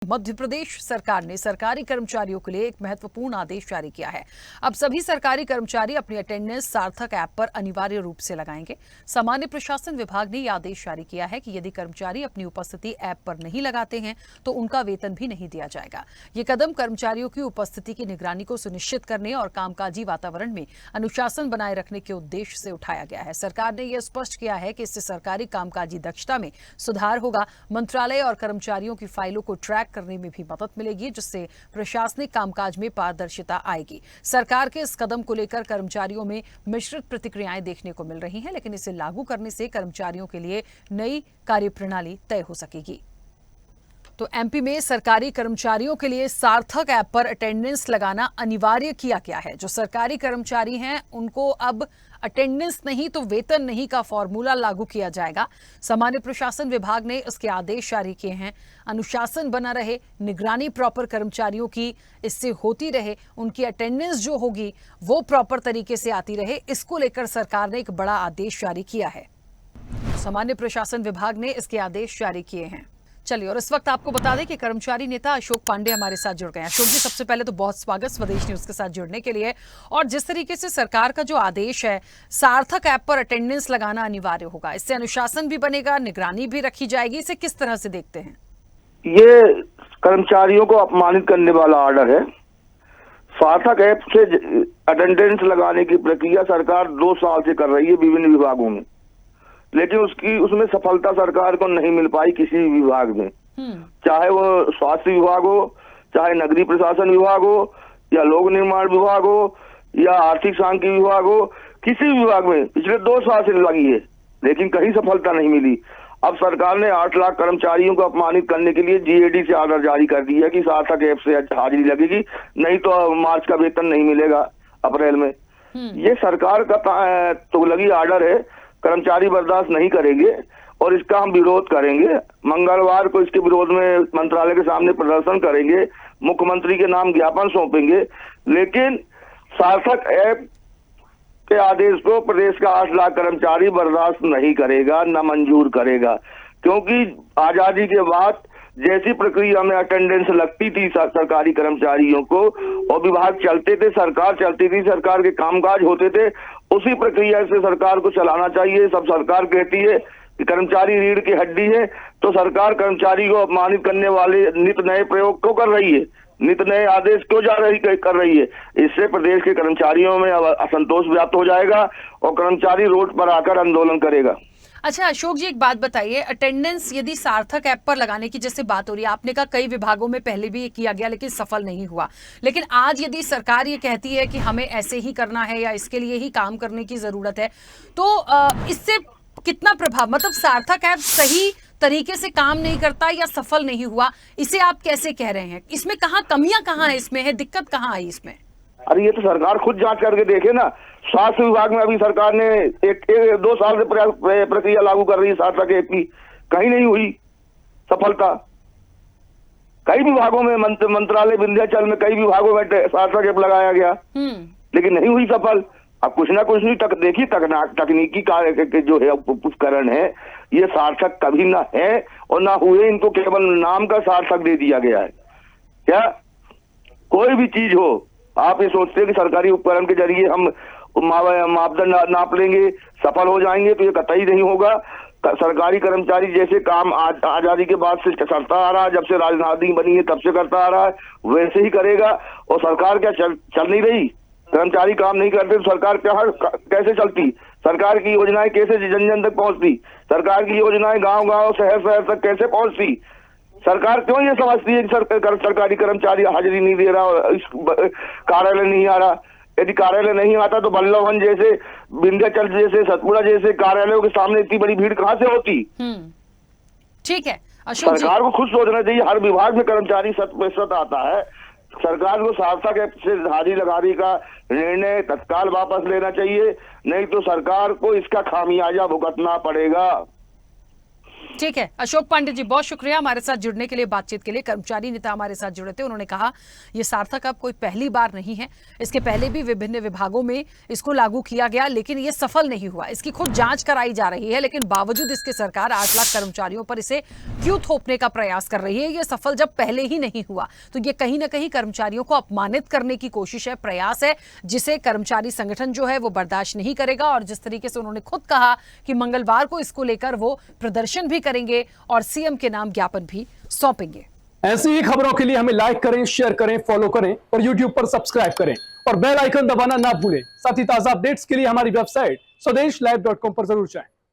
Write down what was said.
मध्य प्रदेश सरकार ने सरकारी कर्मचारियों के लिए एक महत्वपूर्ण आदेश जारी किया है। अब सभी सरकारी कर्मचारी अपनी अटेंडेंस सार्थक ऐप पर अनिवार्य रूप से लगाएंगे। सामान्य प्रशासन विभाग ने यह आदेश जारी किया है कि यदि कर्मचारी अपनी उपस्थिति ऐप पर नहीं लगाते हैं तो उनका वेतन भी नहीं दिया जाएगा। ये कदम कर्मचारियों की उपस्थिति की निगरानी को सुनिश्चित करने और कामकाजी वातावरण में अनुशासन बनाए रखने के उद्देश्य से उठाया गया है। सरकार ने यह स्पष्ट किया है कि इससे सरकारी कामकाजी दक्षता में सुधार होगा। मंत्रालय और कर्मचारियों की फाइलों को ट्रैक करने में भी मदद मिलेगी, जिससे प्रशासनिक कामकाज में पारदर्शिता आएगी। सरकार के इस कदम को लेकर कर्मचारियों में मिश्रित प्रतिक्रियाएं देखने को मिल रही हैं, लेकिन इसे लागू करने से कर्मचारियों के लिए नई कार्यप्रणाली तय हो सकेगी। तो एमपी में सरकारी कर्मचारियों के लिए सार्थक ऐप पर अटेंडेंस लगाना अनिवार्य किया गया है। जो सरकारी कर्मचारी हैं उनको अब अटेंडेंस नहीं तो वेतन नहीं का फॉर्मूला लागू किया जाएगा। सामान्य प्रशासन विभाग ने इसके आदेश जारी किए हैं। अनुशासन बना रहे, निगरानी प्रॉपर कर्मचारियों की इससे होती रहे, उनकी अटेंडेंस जो होगी वो प्रॉपर तरीके से आती रहे, इसको लेकर सरकार ने एक बड़ा आदेश जारी किया है। सामान्य प्रशासन विभाग ने इसके आदेश जारी किए हैं। चलिए, और इस वक्त आपको बता दें कि कर्मचारी नेता अशोक पांडे हमारे साथ जुड़ गए हैं। अशोक जी, सबसे पहले तो बहुत स्वागत स्वदेश न्यूज के साथ जुड़ने के लिए। और जिस तरीके से सरकार का जो आदेश है, सार्थक ऐप पर अटेंडेंस लगाना अनिवार्य होगा, इससे अनुशासन भी बनेगा, निगरानी भी रखी जाएगी, इसे किस तरह से देखते हैं? ये कर्मचारियों को अपमानित करने वाला ऑर्डर है। सार्थक ऐप से अटेंडेंस लगाने की प्रक्रिया सरकार 2 साल से कर रही है विभिन्न विभागों में, लेकिन उसमें सफलता सरकार को नहीं मिल पाई किसी भी विभाग में। चाहे वो स्वास्थ्य विभाग हो, चाहे नगरीय प्रशासन विभाग हो, या लोक निर्माण विभाग हो, या आर्थिक सांख्यिकी विभाग हो, किसी विभाग में पिछले 2 साल से लगी है, लेकिन कहीं सफलता नहीं मिली। अब सरकार ने 8 लाख कर्मचारियों को अपमानित करने के लिए जीएडी से ऑर्डर जारी कर दिया कि सार्थक ऐप से हाजिरी लगेगी, नहीं तो मार्च का वेतन नहीं मिलेगा अप्रैल में। ये सरकार का तुगलकी ऑर्डर है, कर्मचारी बर्दाश्त नहीं करेंगे और इसका हम विरोध करेंगे। मंगलवार को इसके विरोध में मंत्रालय के सामने प्रदर्शन करेंगे, मुख्यमंत्री के नाम ज्ञापन सौंपेंगे, लेकिन सार्थक ऐप के आदेश को प्रदेश का 8 लाख कर्मचारी बर्दाश्त नहीं करेगा, न मंजूर करेगा। क्योंकि आजादी के बाद जैसी प्रक्रिया में अटेंडेंस लगती थी सरकारी कर्मचारियों को और विभाग चलते थे, सरकार चलती थी, सरकार के कामकाज होते थे, उसी प्रक्रिया से सरकार को चलाना चाहिए। सब सरकार कहती है कि कर्मचारी रीढ़ की हड्डी है, तो सरकार कर्मचारी को अपमानित करने वाले नित नए प्रयोग क्यों कर रही है, नित नए आदेश क्यों कर रही है? इससे प्रदेश के कर्मचारियों में असंतोष व्याप्त हो जाएगा और कर्मचारी रोड पर आकर आंदोलन करेगा। अच्छा अशोक जी, एक बात बताइए, अटेंडेंस यदि सार्थक ऐप पर लगाने की जैसे बात हो रही है, आपने कहा कई विभागों में पहले भी ये किया गया लेकिन सफल नहीं हुआ, लेकिन आज यदि सरकार ये कहती है कि हमें ऐसे ही करना है या इसके लिए ही काम करने की जरूरत है, तो इससे कितना प्रभाव, मतलब सार्थक ऐप सही तरीके से काम नहीं करता या सफल नहीं हुआ, इसे आप कैसे कह रहे हैं? इसमें कमियां कहाँ है, इसमें है दिक्कत कहाँ आई इसमें? अरे ये तो सरकार खुद जांच करके देखे ना। स्वास्थ्य विभाग में अभी सरकार ने 2 साल से प्रक्रिया लागू कर रही है सार्थक ऐप की, कहीं नहीं हुई सफलता। कई विभागों में मंत्रालय विंध्याचल में कई विभागों में सार्थक ऐप लगाया गया, लेकिन नहीं हुई सफल। अब कुछ ना कुछ नहीं देखिए, तकनीकी कार्य के जो है उपकरण है, ये सार्थक कभी ना है और ना हुए, इनको केवल नाम का सार्थक दे दिया गया है। क्या कोई भी चीज हो, आप ये सोचते हैं कि सरकारी उपकरण के जरिए हम मापदंड नाप लेंगे, सफल हो जाएंगे, तो ये कतई नहीं होगा। सरकारी कर्मचारी जैसे काम आजादी के बाद से करता आ रहा है, जब से राजधानी बनी है तब से करता आ रहा है, वैसे ही करेगा। और सरकार क्या चल नहीं रही? कर्मचारी काम नहीं करते तो सरकार कैसे चलती? सरकार की योजनाएं कैसे जन जन तक पहुंचती? सरकार की योजनाएं गांव-गांव, शहर-शहर तक कैसे पहुंचती? सरकार क्यों ये समझती है कि सरकारी कर्मचारी हाजिरी नहीं दे रहा और इस कार्यालय नहीं आ रहा? यदि कार्यालय नहीं आता तो बल्लभवन जैसे, विंध्याचल जैसे, सतपुड़ा जैसे कार्यालयों के सामने इतनी बड़ी भीड़ कहाँ से होती? ठीक है अशोक जी, सरकार को खुद सोचना चाहिए। हर विभाग में कर्मचारी 100% आता है, सरकार को सार्थक ऐप से हाजिरी लगाने का निर्णय तत्काल वापस लेना चाहिए, नहीं तो सरकार को इसका खामियाजा भुगतना पड़ेगा। ठीक है, अशोक पांडे जी बहुत शुक्रिया हमारे साथ जुड़ने के लिए, बातचीत के लिए। कर्मचारी नेता हमारे साथ जुड़े थे, उन्होंने कहा ये सार्थक अब कोई पहली बार नहीं है, इसके पहले भी विभिन्न विभागों में इसको लागू किया गया लेकिन ये सफल नहीं हुआ। इसकी खुद जांच कराई जा रही है, लेकिन बावजूद इसके सरकार 8 लाख कर्मचारियों पर इसे क्यों थोपने का प्रयास कर रही है? ये सफल जब पहले ही नहीं हुआ तो ये कहीं ना कहीं कर्मचारियों को अपमानित करने की कोशिश है, प्रयास है, जिसे कर्मचारी संगठन जो है वो बर्दाश्त नहीं करेगा। और जिस तरीके से उन्होंने खुद कहा कि मंगलवार को इसको लेकर वो प्रदर्शन भी करेंगे और सीएम के नाम ज्ञापन भी सौंपेंगे। ऐसी ही खबरों के लिए हमें लाइक करें, शेयर करें, फॉलो करें और यूट्यूब पर सब्सक्राइब करें और बेल आइकन दबाना ना भूलें। साथ ही ताजा अपडेट्स के लिए हमारी वेबसाइट स्वदेशलाइव.com पर जरूर जाएं।